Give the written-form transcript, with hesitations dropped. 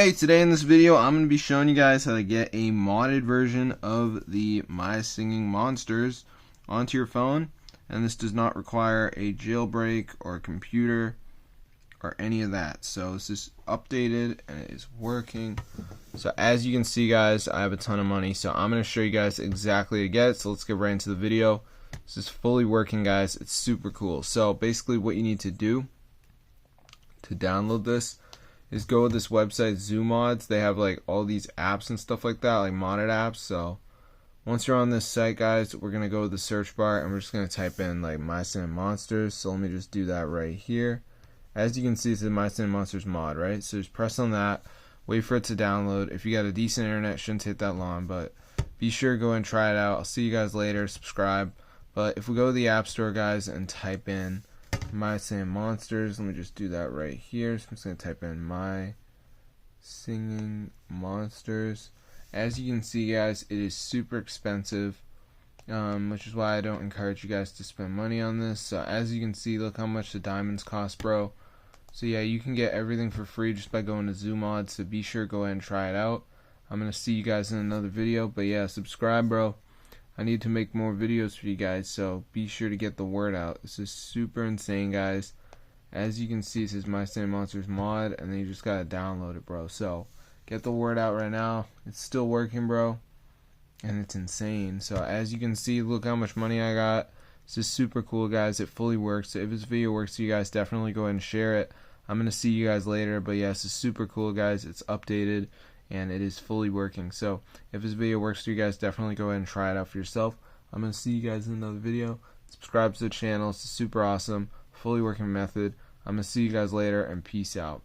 Hey, today in this video I'm going to be showing you guys how to get a modded version of the My Singing Monsters onto your phone, and this does not require a jailbreak or a computer or any of that. So this is updated and it is working. So as you can see guys, I have a ton of money, so I'm going to show you guys exactly to get it. So let's get right into the video. This is fully working guys, it's super cool. So basically what you need to do to download this is go to this website Zoomods. They have like all these apps and stuff like that, like modded apps. So once you're on this site guys, we're gonna go to the search bar and we're just gonna type in like My Singing Monsters. So let me just do that right here. As you can see, it's the My Singing Monsters mod, right? So just press on that, wait for it to download. If you got a decent internet, it shouldn't take that long, but be sure to go and try it out. I'll see you guys later. Subscribe. But if we go to the App Store guys and type in My Singing Monsters, let me just do that right here. So I'm just going to type in My Singing Monsters. As you can see guys, it is super expensive, which is why I don't encourage you guys to spend money on this. So as you can see, look how much the diamonds cost, bro. So yeah, you can get everything for free just by going to Zoomods, so be sure to go ahead and try it out. I'm going to see you guys in another video, but yeah, subscribe bro. I need to make more videos for you guys, so be sure to get the word out. This is super insane guys. As you can see, it says My Singing Monsters mod, and then you just gotta download it bro. So get the word out right now. It's still working bro, and it's insane. So as you can see, look how much money I got. This is super cool guys. It fully works. So if this video works for you guys, definitely go ahead and share it. I'm gonna see you guys later, but yeah, this is super cool guys. It's updated and it is fully working. So if this video works for you guys, definitely go ahead and try it out for yourself. I'm going to see you guys in another video. Subscribe to the channel. It's super awesome, fully working method. I'm going to see you guys later, and peace out.